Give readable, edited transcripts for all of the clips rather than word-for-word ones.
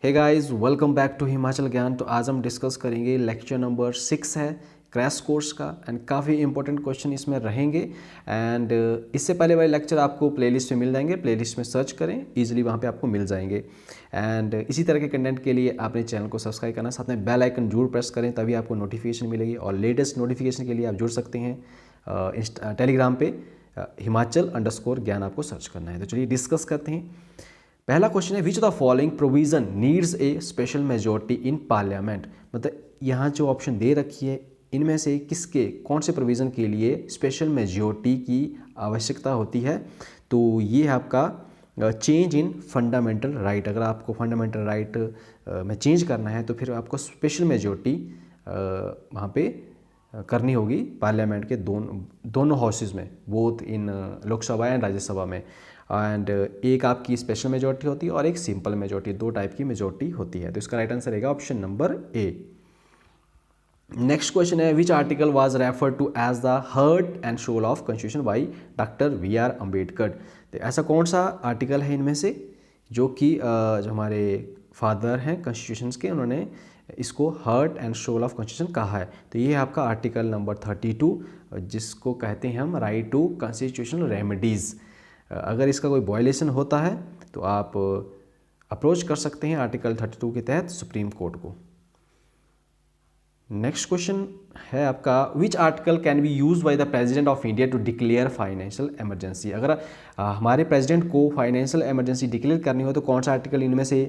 Hey guys, welcome back to Himachal Gyan. तो आज हम डिस्कस करेंगे लेक्चर नंबर 6 है क्रैश कोर्स का एंड काफ़ी इंपॉर्टेंट क्वेश्चन इसमें रहेंगे। एंड इससे पहले वाले लेक्चर आपको प्लेलिस्ट में मिल जाएंगे, प्लेलिस्ट में सर्च करें, इजीली वहाँ पे आपको मिल जाएंगे। एंड इसी तरह के कंटेंट के लिए आपने चैनल को सब्सक्राइब करना, साथ में बेल आइकन जरूर प्रेस करें, तभी आपको नोटिफिकेशन मिलेगी। और लेटेस्ट नोटिफिकेशन के लिए आप जुड़ सकते हैं टेलीग्राम पे हिमाचल_ज्ञान आपको सर्च करना है। तो चलिए डिस्कस करते हैं। पहला क्वेश्चन है, विच of the following provision needs a special majority in parliament. मतलब यहाँ जो ऑप्शन दे रखी है इनमें से कौन से प्रोविज़न के लिए स्पेशल मेजोरिटी की आवश्यकता होती है। तो ये है आपका चेंज इन फंडामेंटल राइट। अगर आपको फंडामेंटल राइट में चेंज करना है तो फिर आपको स्पेशल मेजोरिटी वहाँ पे करनी होगी पार्लियामेंट के दोनों हाउसेज में, both in Lok Sabha and Rajya Sabha में। एंड एक आपकी स्पेशल मेजोरिटी होती है और एक सिंपल मेजोरिटी, दो टाइप की मेजोरिटी होती है। तो इसका राइट आंसर रहेगा option number A. Next question है, which article was refer to as the heart and soul of constitution by doctor V R. Ambedkar. तो ऐसा कौन सा आर्टिकल है इनमें से जो कि जो हमारे फादर हैं कॉन्स्टिट्यूशन के, उन्होंने इसको heart and soul of constitution कहा है। तो ये है आपका आर्टिकल नंबर 32, जिसको कहते हैं हम राइट टू कॉन्स्टिट्यूशनल रेमेडीज़। अगर इसका कोई वायलेशन होता है तो आप अप्रोच कर सकते हैं आर्टिकल 32 के तहत सुप्रीम कोर्ट को। नेक्स्ट क्वेश्चन है आपका, which article can be use by the president of India to declare financial emergency. अगर हमारे प्रेसिडेंट को फाइनेंशियल इमरजेंसी डिक्लेयर करनी हो तो कौन सा आर्टिकल इनमें से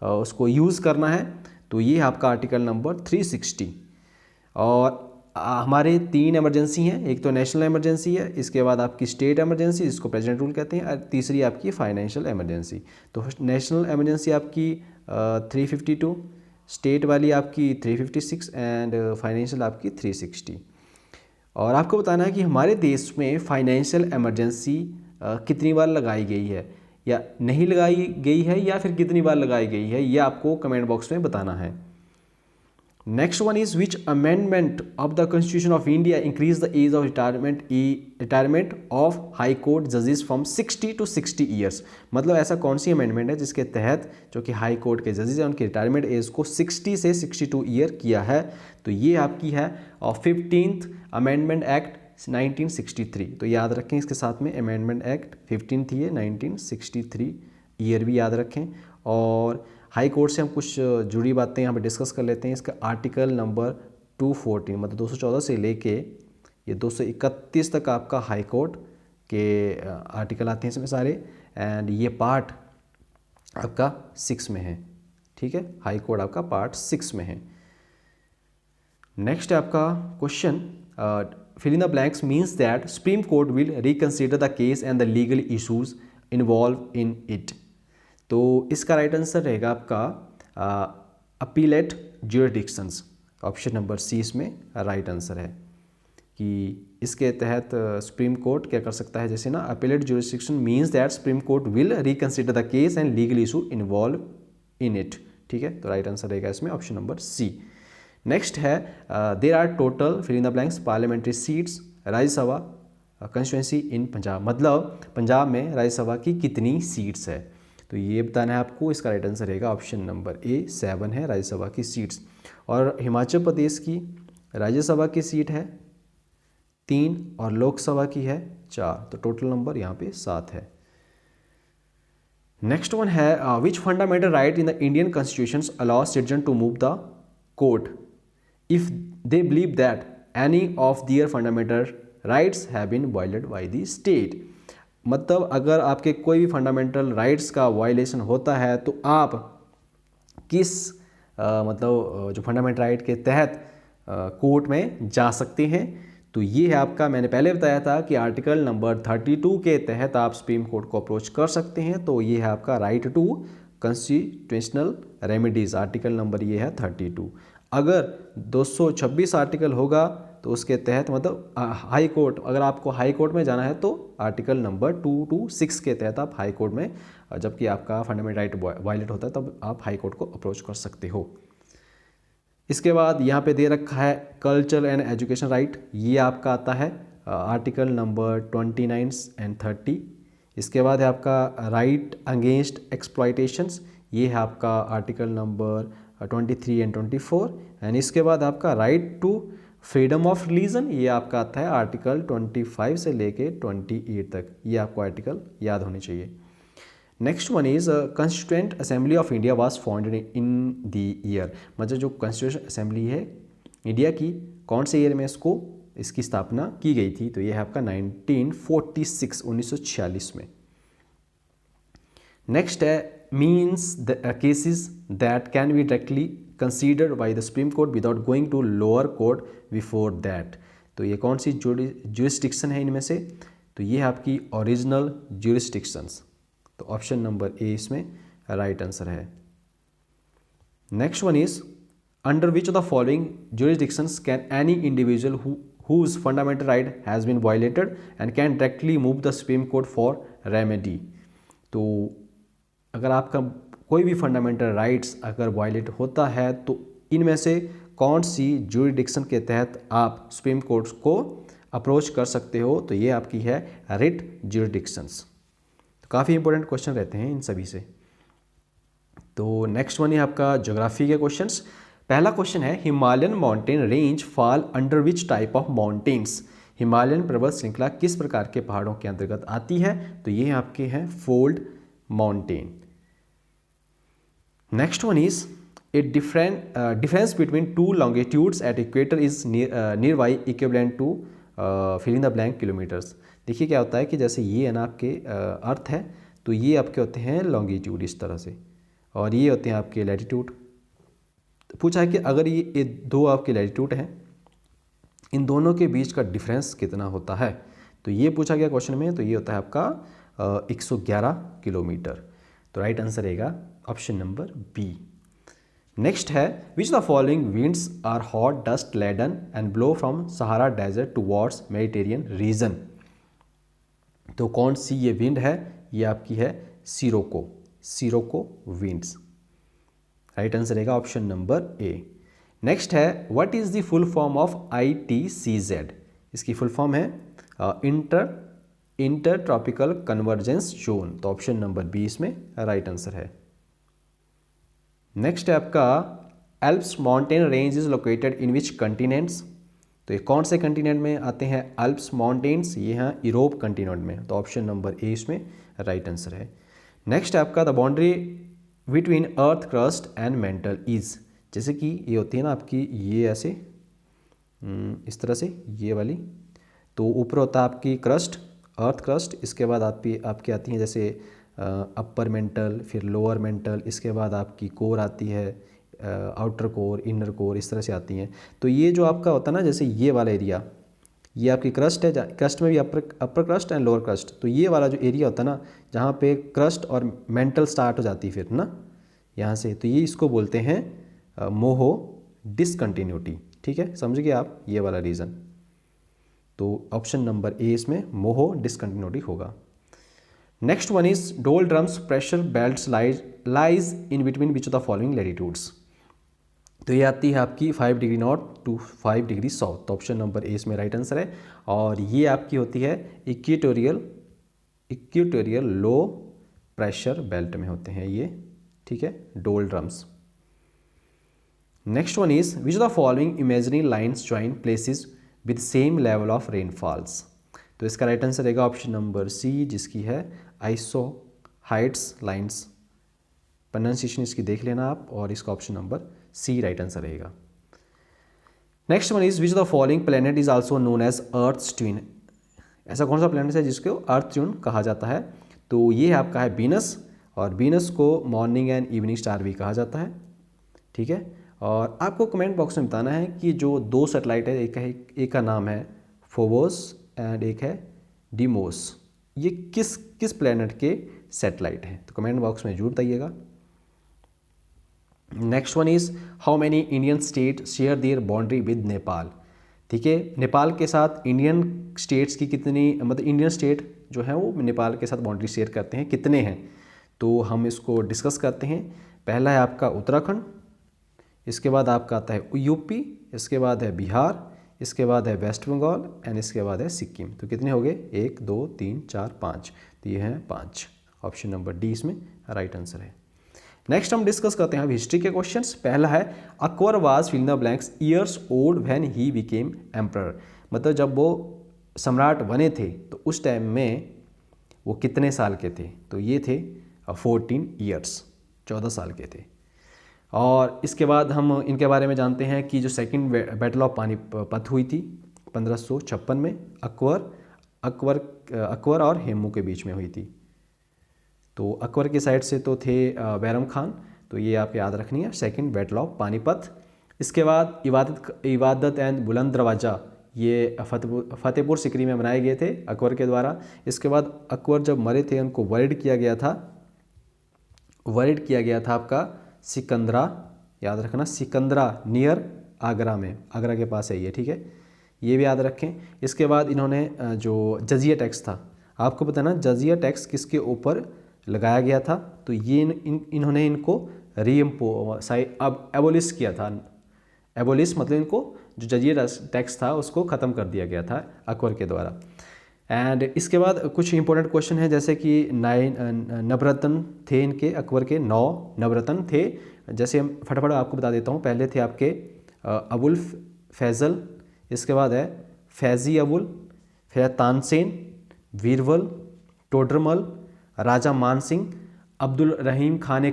उसको यूज़ करना है। तो ये है आपका आर्टिकल नंबर 360। और हमारे 3 इमरजेंसी हैं, एक तो नेशनल इमरजेंसी है, इसके बाद आपकी स्टेट इमरजेंसी जिसको प्रेसिडेंट रूल कहते हैं, और तीसरी आपकी फाइनेंशियल इमरजेंसी। तो नेशनल इमरजेंसी आपकी 352, स्टेट वाली आपकी 356 एंड फाइनेंशियल आपकी 360। और आपको बताना है कि हमारे देश में फाइनेंशियल इमरजेंसी कितनी बार लगाई गई है या नहीं लगाई गई है, या फिर कितनी बार लगाई गई है, यह आपको कमेंट बॉक्स में बताना है। Next one is, which amendment of the constitution of India increase the age of retirement of high court जजेस फ्रॉम 60 to 60 ईयर्स। मतलब ऐसा कौन सी अमेंडमेंट है जिसके तहत जो कि हाई कोर्ट के जजेस हैं उनकी रिटायरमेंट एज को 60 से 62 ईयर किया है। तो ये आपकी है 15th अमेंडमेंट एक्ट 1963। तो याद रखें, इसके साथ में अमेंडमेंट एक्ट 15th ही है, 1963 ईयर भी याद रखें। और हाई कोर्ट से हम कुछ जुड़ी बातें यहाँ पे डिस्कस कर लेते हैं। इसका आर्टिकल नंबर 214 मतलब 214 से लेके ये 231 तक आपका हाई कोर्ट के आर्टिकल आते हैं इसमें सारे। एंड ये पार्ट आपका 6 में है, ठीक है, हाई कोर्ट आपका पार्ट 6 में है। नेक्स्ट है आपका question, fill in the blanks means that supreme court will reconsider the case and the legal issues involve in it. तो इसका राइट आंसर रहेगा आपका appellate jurisdictions. Option number C इसमें राइट आंसर है कि इसके तहत सुप्रीम कोर्ट क्या कर सकता है, जैसे ना appellate jurisdiction means that supreme court will reconsider the case and legal issue involve in it. ठीक है, तो राइट आंसर रहेगा इसमें ऑप्शन नंबर सी। नेक्स्ट है, there are total fill in the blanks parliamentary seats Rajya Sabha constituency in Punjab. मतलब पंजाब में राज्यसभा की कितनी सीट्स है, तो ये बताना है आपको। इसका राइट आंसर रहेगा ऑप्शन नंबर ए 7 है राज्यसभा की सीट्स। और हिमाचल प्रदेश की राज्यसभा की सीट है 3 और लोकसभा की है 4, तो टोटल नंबर यहाँ पे 7 है। नेक्स्ट वन है, which fundamental right in the Indian constitution allow citizen to move the court if they believe that any of their fundamental rights have been violated by the state. मतलब अगर आपके कोई भी fundamental rights का violation होता है तो आप किस मतलब जो फंडामेंटल राइट के तहत कोर्ट में जा सकते हैं। तो ये है आपका, मैंने पहले बताया था कि आर्टिकल नंबर 32 के तहत आप सुप्रीम कोर्ट को अप्रोच कर सकते हैं। तो ये है आपका right to constitutional remedies, article number ये है 32। अगर 226 आर्टिकल होगा तो उसके तहत मतलब हाई कोर्ट, अगर आपको हाई कोर्ट में जाना है तो आर्टिकल नंबर 226 के तहत आप हाई कोर्ट में, जबकि आपका फंडामेंटल राइट वायलेट होता है तब आप हाई कोर्ट को अप्रोच कर सकते हो। इसके बाद यहाँ पे दे रखा है कल्चर एंड एजुकेशन राइट, ये आपका आता है आर्टिकल नंबर 29 एंड 30। इसके बाद है आपका राइट अगेंस्ट एक्सप्लॉयटेशंस, ये है आपका आर्टिकल नंबर 23 एंड 24। एंड इसके बाद आपका right to freedom of religion, ये आपका आता है आर्टिकल 25 से लेके 28 तक। ये आपको आर्टिकल याद होने चाहिए। Next one is constituent assembly of India was founded in the year, मतलब जो कॉन्स्टिट्यूशन असेंबली है इंडिया की, कौन से ईयर में इसकी स्थापना की गई थी? तो ये है आपका 1946, 1946 में। नेक्स्ट है means the cases that can be directly considered by the supreme court without going to lower court before that. तो ये कौन सी ज्यूरिस्डिक्शन है इनमें से? तो ये है आपकी ओरिजिनल ज्यूरिस्डिक्शंस। तो ऑप्शन नंबर ए इसमें राइट आंसर है। Next one is under which of the following jurisdictions can any individual whose fundamental right has been violated and can directly move the Supreme Court for remedy। तो अगर आपका कोई भी fundamental rights अगर violet होता है तो इनमें से कौन सी ज्यूरिडिक्शन के तहत आप सुप्रीम कोर्ट को अप्रोच कर सकते हो? तो ये आपकी है रिट ज्यूरिडिक्शंस। तो काफ़ी इंपॉर्टेंट क्वेश्चन रहते हैं इन सभी से। तो नेक्स्ट वन है आपका ज्योग्राफी के क्वेश्चंस। पहला क्वेश्चन है Himalayan mountain range fall under which type of mountains. Himalayan पर्वत श्रृंखला किस प्रकार के पहाड़ों के अंतर्गत आती है? तो ये आपके हैं fold mountain. Next one is a difference between two longitudes at equator is near by equivalent to filling the blank kilometres. देखिए क्या होता है कि जैसे ये है ना आपके अर्थ है, तो ये आपके होते हैं लॉन्गिट्यूड इस तरह से, और ये होते हैं आपके लैटिट्यूड। तो पूछा है कि अगर ये दो आपके लैटिट्यूड हैं, इन दोनों के बीच का डिफरेंस कितना होता है? तो ये पूछा गया क्वेश्चन में। तो ये होता है आपका 111 किलोमीटर। तो राइट आंसर रहेगा ऑप्शन नंबर बी। नेक्स्ट है which the following winds are hot dust laden and blow from Sahara desert towards Mediterranean region. तो कौन सी ये विंड है? ये आपकी है सिरोको विंड्स। राइट आंसर रहेगा ऑप्शन नंबर ए। नेक्स्ट है what is the full form of ITCZ। इसकी फुल फॉर्म है इंटर ट्रॉपिकल कन्वर्जेंस जोन। तो ऑप्शन नंबर बी इसमें राइट आंसर है। नेक्स्ट है आपका Alps mountain range is located in which continents. तो ये कौन से कंटिनेंट में आते हैं एल्प्स माउंटेन्स? ये हैं यूरोप कंटिनेंट में। तो ऑप्शन नंबर ए इसमें राइट आंसर है। नेक्स्ट है आपका the boundary between earth crust and mental is. जैसे कि ये होती है ना आपकी, ये ऐसे इस तरह से ये वाली, तो ऊपर होता है आपकी क्रस्ट, अर्थ क्रस्ट, इसके बाद आपकी आती हैं जैसे अपर मेंटल, फिर लोअर मेंटल, इसके बाद आपकी कोर आती है, आउटर कोर, इनर कोर, इस तरह से आती हैं। तो ये जो आपका होता है ना, जैसे ये वाला एरिया, ये आपकी क्रस्ट है, क्रस्ट में भी अपर क्रस्ट एंड लोअर क्रस्ट। तो ये वाला जो एरिया होता है ना, जहाँ पे क्रस्ट और मेंटल स्टार्ट हो जाती है फिर ना यहाँ से, तो ये इसको बोलते हैं मोहो डिसकंटिन्यूटी। ठीक है, समझ गए आप ये वाला रीज़न। तो ऑप्शन नंबर ए इसमें मोहो डिसकंटिन्यूटी होगा। Next one is doldrums pressure belts lies in between which of the following latitudes. तो ये आती है आपकी 5 degree north to 5 degree south. तो ऑप्शन नंबर ए इसमें राइट आंसर है। और ये आपकी होती है इक्वेटोरियल लो प्रेशर बेल्ट में होते हैं ये। ठीक है, डोल drums. Next one is which the following imaginary lines join places with same level of rainfalls. तो इसका राइट आंसर रहेगा ऑप्शन नंबर सी, जिसकी है आइसो हाइट्स लाइन्स। प्रोनाउंसिएशन इसकी देख लेना आप, और इसका option number C right answer रहेगा। Next one is which the following planet is also known as Earth twin. ऐसा कौन सा प्लेनेट है जिसको अर्थ ट्विन कहा जाता है? तो ये आपका है वीनस, और वीनस को मॉर्निंग एंड इवनिंग स्टार भी कहा जाता है। ठीक है, और आपको कमेंट बॉक्स में बताना है कि जो दो सैटेलाइट है, एक का नाम है फोबोस एंड एक है डीमोस, ये किस प्लेनेट के सैटेलाइट हैं? तो कमेंट बॉक्स में जरूर बताइएगा। Next one is how many Indian state share their boundary with Nepal. ठीक है, नेपाल के साथ इंडियन स्टेट्स की कितनी, मतलब इंडियन स्टेट जो है वो नेपाल के साथ बाउंड्री शेयर करते हैं, कितने हैं? तो हम इसको डिस्कस करते हैं। पहला है आपका उत्तराखंड, इसके बाद आपका आता है यूपी, इसके बाद है बिहार, इसके बाद है वेस्ट बंगाल एंड इसके बाद है सिक्किम। तो कितने हो गए? 1 2 3 4 5। तो ये हैं 5। ऑप्शन नंबर डी इसमें राइट आंसर है। नेक्स्ट हम डिस्कस करते हैं अब हिस्ट्री के क्वेश्चंस। पहला है Akbar was fill in the blanks years old when he became emperor, मतलब जब वो सम्राट बने थे तो उस टाइम में वो कितने साल के थे, तो ये थे 14 ईयर्स, 14 साल के थे। और इसके बाद हम इनके बारे में जानते हैं कि जो सेकंड बैटल ऑफ पानीपत हुई थी 1556 में, अकबर और हेमू के बीच में हुई थी। तो अकबर की साइड से तो थे बैरम खान, तो ये आप याद रखनी है, सेकंड बैटल ऑफ पानीपत। इसके बाद इबादत एंड बुलंद दरवाज़ा, ये फतेहपुर सिकरी में बनाए गए थे अकबर के द्वारा। इसके बाद अकबर जब मरे थे उनको वर्ड किया गया था आपका सिकंदरा, याद रखना, सिकंदरा नियर आगरा में, आगरा के पास है ये, ठीक है, ये भी याद रखें। इसके बाद इन्होंने जो जजिया टैक्स था, आपको पता ना जजिया टैक्स किसके ऊपर लगाया गया था, तो ये इन्होंने इनको अब एबोलिश किया था। एबोलिश मतलब इनको जो जजिया टैक्स था उसको ख़त्म कर दिया गया था अकबर के द्वारा। एंड इसके बाद कुछ इंपॉर्टेंट क्वेश्चन है, जैसे कि 9 नवरत्न थे इनके, अकबर के 9 नवरत्न थे। जैसे हम फटाफट आपको बता देता हूँ। पहले थे आपके अबुल फैज़ल, इसके बाद है फैज़ी अबुल, फिर तानसेन, वीरबल, टोडरमल, राजा मान सिंह, अब्दुल रहीम खाना,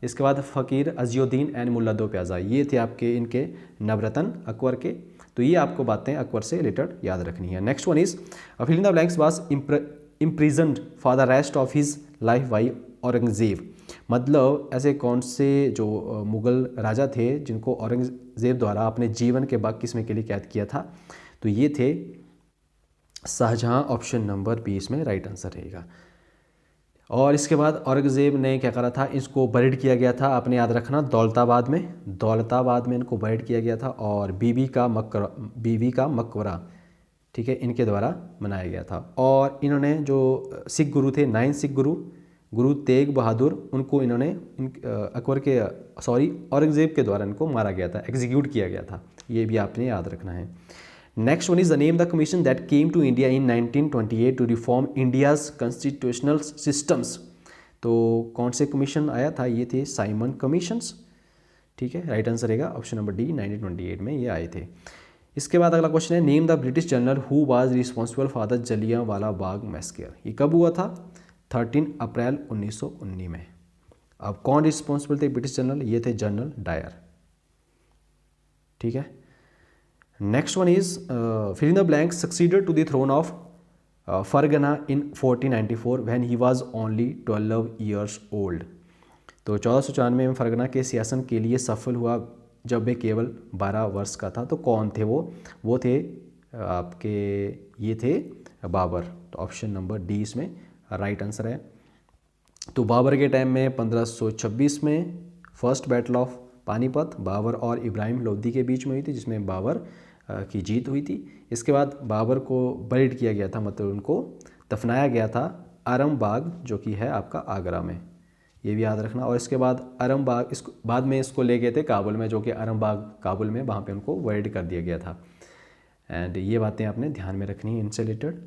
इसके बाद फ़कीर अज़ियुद्दीन एंड मुल्ला दो प्याज़ा, ये थे आपके इनके नवरत्न अकबर के। तो ये आपको बातें अकबर से रिलेटेड याद रखनी है। Next one is fill in the blanks was imprisoned for the rest of his life by Aurangzeb, मतलब ऐसे कौन से जो मुग़ल राजा थे जिनको औरंगज़ेब द्वारा अपने जीवन के बाकी समय के लिए कैद किया था, तो ये थे शाहजहाँ, ऑप्शन नंबर 20 में राइट आंसर रहेगा। और इसके बाद औरंगज़ेब ने क्या करा था, इसको बरीड किया गया था, आपने याद रखना दौलताबाद में इनको बरीड किया गया था, और बीबी का मकबरा, ठीक है, इनके द्वारा बनाया गया था। और इन्होंने जो सिख गुरु थे, 9 सिख गुरु तेग बहादुर, उनको इन्होंने औरंगज़ेब के द्वारा इनको मारा गया था, एग्जीक्यूट किया गया था, ये भी आपने याद रखना है। Next one is the name the commission that came to India in 1928 to reform India's constitutional systems, तो कौन से कमीशन आया था, ये थे साइमन कमीशंस, ठीक है, राइट आंसर रहेगा ऑप्शन नंबर डी, 1928 में ये आए थे। इसके बाद अगला क्वेश्चन है name the British general who was responsible for the Jallianwala Bagh massacre, ये कब हुआ था, 13 अप्रैल 1919 में। अब कौन रिस्पॉन्सिबल थे ब्रिटिश जनरल, ये थे जनरल डायर, ठीक है। Next one is fill in the blank succeeded to the throne of Fergana in 1494 when he was only 12 years old, तो 1494 में फरगना के सियासन के लिए सफल हुआ जब वे केवल 12 वर्ष का था। तो कौन थे वो थे आपके, ये थे बाबर, तो ऑप्शन नंबर डी इसमें राइट आंसर है। तो बाबर के टाइम में 1526 में first battle of Panipat Babur और इब्राहिम लोदी के बीच में हुई थी, जिसमें बाबर की जीत हुई थी। इसके बाद बाबर को बरीड किया गया था, मतलब उनको दफनाया गया था आरम बाग, जो कि है आपका आगरा में, ये भी याद रखना। और इसके बाद आरम बाग, इसको बाद में इसको ले गए थे काबुल में, जो कि आरम बाग काबुल में, वहाँ पे उनको बरीड कर दिया गया था। एंड ये बातें आपने ध्यान में रखनी है इनसे रिलेटेड।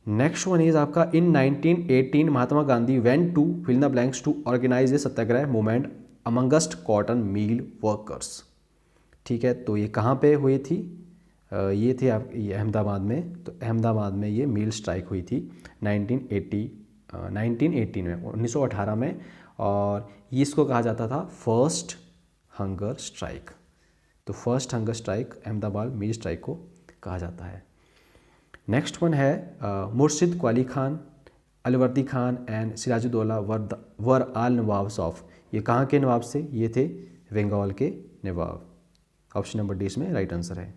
नेक्स्ट वन इज आपका in 1918 Mahatma Gandhi went to fill the blanks to organise a satyagraha movement amongst cotton mill workers, ठीक है, तो ये कहाँ पे हुई थी, ये थे आप ये अहमदाबाद में, तो अहमदाबाद में ये मिल स्ट्राइक हुई थी 1918 में, 1918 में, और ये इसको कहा जाता था फर्स्ट हंगर स्ट्राइक। तो first hunger strike Ahmedabad mill strike को कहा जाता है। नेक्स्ट वन है Murshid Quli Khan, Alivardi Khan and Sirajuddaula were all nawabs of, ये कहाँ के नवाब से, ये थे बंगाल के नवाब, ऑप्शन नंबर डी इसमें राइट आंसर है।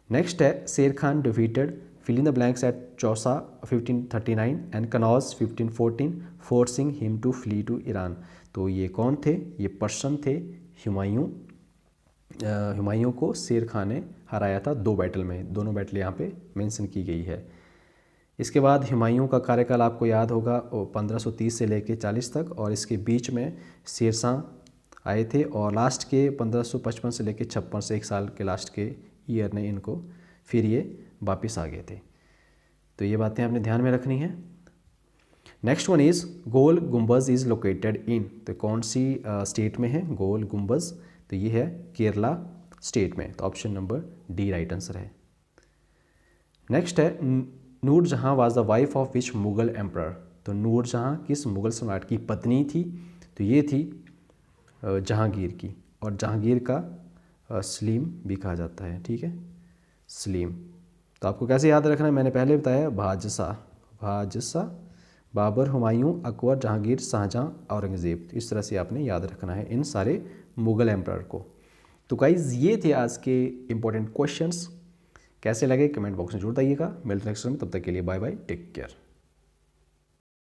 नेक्स्ट है Sher Khan defeated fill in the blanks at Chausa 1539 and Kannauj 1514 forcing him to flee to Iran, तो ये कौन थे, ये पर्सन थे हुमायूं को शेर खान ने हराया था 2 बैटल में, दोनों बैटल यहाँ पे मेंशन की गई है। इसके बाद हुमायूं का कार्यकाल आपको याद होगा 1530 से लेकर 40 तक, और इसके बीच में शेरशाह आए थे, और लास्ट के 1555 से लेकर 56 से 1 साल के लास्ट के ईयर ने इनको फिर ये वापस आ गए थे। तो ये बातें आपने ध्यान में रखनी है। नेक्स्ट वन इज़ गोल गुम्बज इज़ लोकेटेड इन, तो कौन सी स्टेट में है गोल गुम्बज, तो ये है केरला स्टेट में, तो option number D right answer है। नेक्स्ट है नूर जहाँ was the wife of which Mughal emperor, तो नूर जहाँ किस मुगल सम्राट की पत्नी थी, तो ये थी जहांगीर की, और जहांगीर का सलीम भी कहा जाता है, ठीक है, सलीम। तो आपको कैसे याद रखना है, मैंने पहले बताया, भाजसा बाबर, हुमायूं, अकबर, जहांगीर, शाहजहाँ, औरंगज़ेब, तो इस तरह से आपने याद रखना है इन सारे मुग़ल एम्परर को। तो गाइज़ ये थे आज के इंपॉर्टेंट क्वेश्चंस, कैसे लगे कमेंट बॉक्स में जरूर बताइएगा। मिलते हैं नेक्स्ट में, तब तक के लिए बाय बाय, टेक केयर।